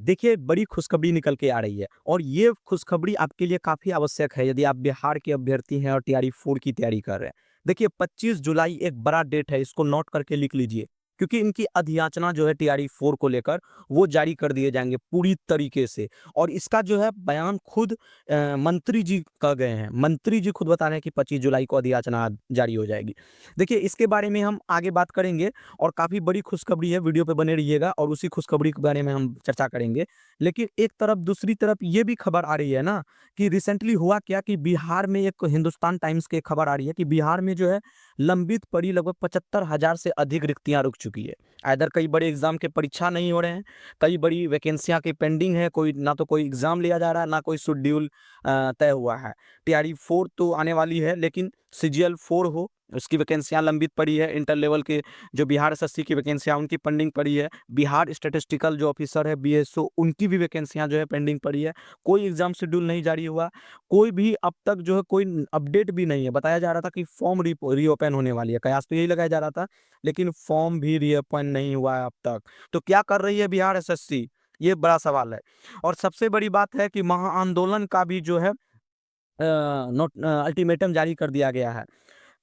देखिए, बड़ी खुशखबरी निकल के आ रही है और ये खुशखबरी आपके लिए काफ़ी आवश्यक है यदि आप बिहार के अभ्यर्थी हैं और टीआरई 4 की तैयारी कर रहे हैं। देखिए, 25 जुलाई एक बड़ा डेट है, इसको नोट करके लिख लीजिए, क्योंकि इनकी अधियाचना जो है टीआरई 4 को लेकर वो जारी कर दिए जाएँगे पूरी तरीके से। और इसका जो है बयान खुद मंत्री जी कह गए हैं। मंत्री जी खुद बता रहे हैं कि 25 जुलाई को अधियाचना जारी हो जाएगी। देखिए, इसके बारे में हम आगे बात करेंगे और काफ़ी बड़ी खुशखबरी है, वीडियो पे बने रहिएगा और उसी खुशखबरी के बारे में हम चर्चा करेंगे। लेकिन एक तरफ दूसरी तरफ ये भी खबर आ रही है ना कि रिसेंटली हुआ क्या कि बिहार में एक हिंदुस्तान टाइम्स की एक खबर आ रही है कि बिहार में जो है लंबित पड़ी लगभग 75,000 से अधिक रिक्तियाँ रुक चुकी है। इधर कई बड़े एग्ज़ाम के परीक्षा नहीं हो रहे हैं, कई बड़ी वैकेंसियाँ की पेंडिंग है, कोई ना तो कोई एग्ज़ाम लिया जा रहा है, ना कोई शेड्यूल तय हुआ है। टीआरई 4 तो आने वाली है, लेकिन सीजीएल 4 हो, उसकी वैकेंसियाँ लंबित पड़ी है। इंटर लेवल के जो बिहार एसएससी की वैकेंसियाँ उनकी पेंडिंग पड़ी है। बिहार स्टैटिस्टिकल जो ऑफिसर है बीएसओ, उनकी भी वैकेंसियाँ जो है पेंडिंग पड़ी है। कोई एग्ज़ाम शेड्यूल नहीं जारी हुआ, कोई भी अब तक जो है कोई अपडेट भी नहीं है। बताया जा रहा था कि फॉर्म रीओपन होने वाली है, कयास तो यही लगाया जा रहा था, लेकिन फॉर्म भी रीओपन नहीं हुआ है अब तक। तो क्या कर रही है बिहार एसएससी? ये बड़ा सवाल है। और सबसे बड़ी बात है कि महाआंदोलन का भी जो है अल्टीमेटम जारी कर दिया गया है।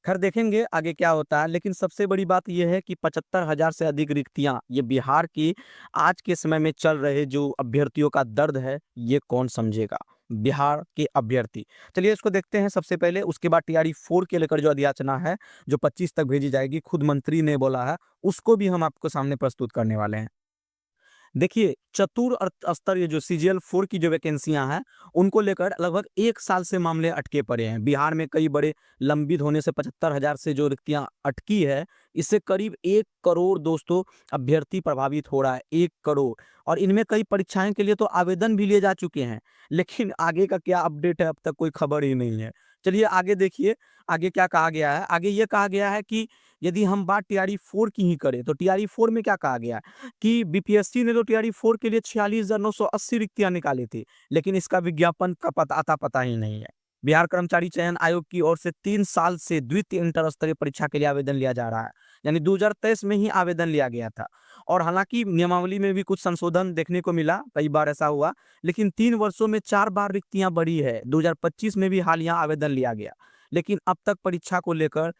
खैर देखेंगे आगे क्या होता है, लेकिन सबसे बड़ी बात ये है कि 75,000 से अधिक रिक्तियाँ, ये बिहार की आज के समय में चल रहे जो अभ्यर्थियों का दर्द है, ये कौन समझेगा? बिहार के अभ्यर्थी। चलिए इसको देखते हैं सबसे पहले, उसके बाद टीआरई 4 के लेकर जो अधियाचना है, जो 25 तक भेजी जाएगी, खुद मंत्री ने बोला है, उसको भी हम आपको सामने प्रस्तुत करने वाले हैं। देखिए, स्तरीय जो सीजीएल 4 की जो वैकेंसियाँ हैं, उनको लेकर लगभग 1 साल से मामले अटके पड़े हैं। बिहार में कई बड़े लंबित होने से 75,000 से जो रिक्तियाँ अटकी है, इससे करीब 1 करोड़ दोस्तों अभ्यर्थी प्रभावित हो रहा है, 1 करोड़। और इनमें कई परीक्षाएँ के लिए तो आवेदन भी लिए जा चुके हैं, लेकिन आगे का क्या अपडेट है, अब तक कोई खबर ही नहीं है। चलिए आगे देखिए, आगे क्या कहा गया है? आगे ये कहा गया है कि यदि हम बात टीआरई 4 की ही करें, तो टीआरई 4 में क्या कहा गया है? कि बीपीएससी ने तो टीआरई 4 के लिए 46,980 रिक्तियाँ निकाली थी, लेकिन इसका विज्ञापन का पता ही नहीं है। बिहार कर्मचारी चयन आयोग की ओर से 3 साल से द्वितीय इंटर स्तरीय परीक्षा के लिए आवेदन लिया जा रहा है। यानी 2023 में ही आवेदन लिया गया था और हालाँकि नियमावली में भी कुछ संशोधन देखने को मिला, कई बार ऐसा हुआ, लेकिन 3 वर्षों में 4 बार रिक्तियाँ बढ़ी है। 2025 में भी हालिया आवेदन लिया गया, लेकिन अब तक परीक्षा को लेकर,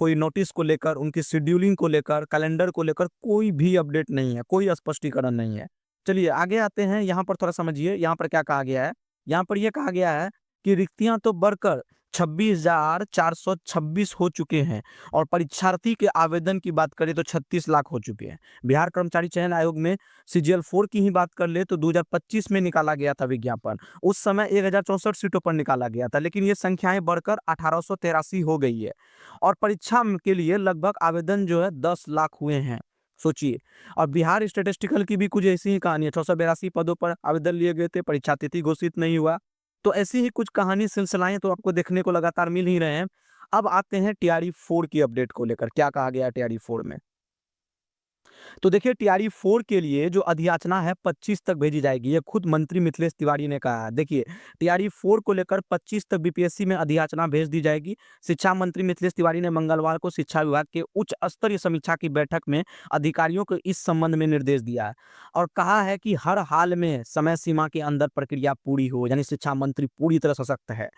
कोई नोटिस को लेकर, उनकी शेड्यूलिंग को लेकर, कैलेंडर को लेकर कोई भी अपडेट नहीं है, कोई स्पष्टीकरण नहीं है। चलिए आगे आते हैं, यहाँ पर थोड़ा समझिए, यहाँ पर क्या कहा गया है? यहाँ पर ये कहा गया है कि रिक्तियाँ तो बढ़कर 26,426 हो चुके हैं और परीक्षार्थी के आवेदन की बात करें तो 36 लाख हो चुके हैं। बिहार कर्मचारी चयन आयोग में सीजीएल 4 की ही बात कर ले तो 2025 में निकाला गया था विज्ञापन। उस समय 1,064 सीटों पर निकाला गया था, लेकिन ये संख्याएँ बढ़कर 1,883 हो गई है। और परीक्षा के लिए लगभग आवेदन जो है 10 लाख हुए हैं, सोचिए। और बिहार स्टैटिस्टिकल की भी कुछ ऐसी ही कहानी है, 682 पदों पर आवेदन लिए गए थे, परीक्षा तिथि घोषित नहीं हुआ। तो ऐसी ही कुछ कहानी सिलसिलाएँ तो आपको देखने को लगातार मिल ही रहे हैं। अब आते हैं टीआरई 4 की अपडेट को लेकर, क्या कहा गया है टीआरई 4 में? तो देखिए, टीआरई 4 के लिए जो अधियाचना है 25 तक भेजी जाएगी, ये खुद मंत्री मिथिलेश तिवारी ने कहा है। देखिए, टीआरई 4 को लेकर 25 तक बीपीएससी में अधियाचना भेज दी जाएगी। शिक्षा मंत्री मिथिलेश तिवारी ने मंगलवार को शिक्षा विभाग के उच्च स्तरीय समीक्षा की बैठक में अधिकारियों को इस संबंध में निर्देश दिया है और कहा है कि हर हाल में समय सीमा के अंदर प्रक्रिया पूरी हो। यानी शिक्षा मंत्री पूरी तरह सशक्त है,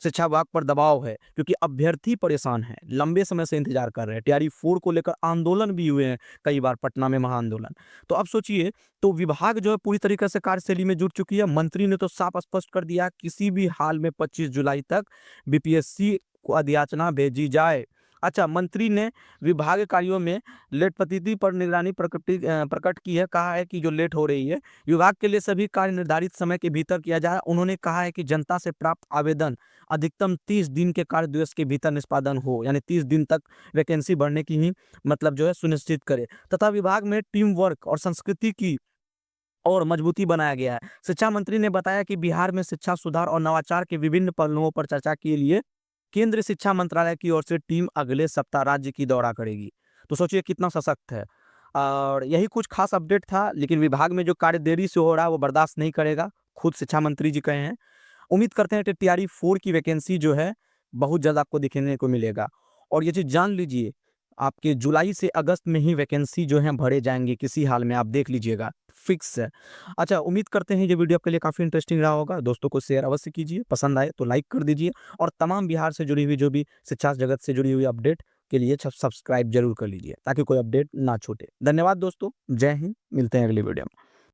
शिक्षा विभाग पर दबाव है, क्योंकि अभ्यर्थी परेशान है, लंबे समय से इंतजार कर रहे हैं। टीआरई 4 को लेकर आंदोलन भी हुए हैं कई बार, पटना में महाआंदोलन। तो अब सोचिए, तो विभाग जो है पूरी तरीके से कार्यशैली में जुट चुकी है। मंत्री ने तो साफ स्पष्ट कर दिया, किसी भी हाल में 25 जुलाई तक बीपीएससी को अधियाचना भेजी जाए। अच्छा, मंत्री ने विभाग कार्यों में लेट प्रतिथि पर निगरानी प्रकट की है, कहा है कि जो लेट हो रही है, विभाग के लिए सभी कार्य निर्धारित समय के भीतर किया जाए। उन्होंने कहा है कि जनता से प्राप्त आवेदन अधिकतम 30 दिन के कार्य दिवस के भीतर निष्पादन हो, यानी 30 दिन तक वैकेंसी बढ़ने की ही मतलब जो है सुनिश्चित करे, तथा विभाग में टीम वर्क और संस्कृति की और मजबूती बनाया गया है। शिक्षा मंत्री ने बताया कि बिहार में शिक्षा सुधार और नवाचार के विभिन्न पहलुओं पर चर्चा के लिए केंद्रीय शिक्षा मंत्रालय की ओर से टीम अगले सप्ताह राज्य की दौरा करेगी। तो सोचिए कितना सशक्त है। और यही कुछ खास अपडेट था, लेकिन विभाग में जो कार्य देरी से हो रहा है वो बर्दाश्त नहीं करेगा, खुद शिक्षा मंत्री जी कहे हैं। उम्मीद करते हैं कि टीआरई 4 की वैकेंसी जो है बहुत जल्द आपको दिखने को मिलेगा। और ये चीज़ जान लीजिए, आपके जुलाई से अगस्त में ही वैकेंसी जो है भरे जाएँगे किसी हाल में, आप देख लीजिएगा, फिक्स है। अच्छा, उम्मीद करते हैं ये वीडियो आपके लिए काफ़ी इंटरेस्टिंग रहा होगा। दोस्तों को शेयर अवश्य कीजिए, पसंद आए तो लाइक कर दीजिए और तमाम बिहार से जुड़ी हुई जो भी शिक्षा जगत से जुड़ी हुई अपडेट के लिए सब्सक्राइब ज़रूर कर लीजिए ताकि कोई अपडेट ना छूटे। धन्यवाद दोस्तों, जय हिंद, मिलते हैं अगली वीडियो में।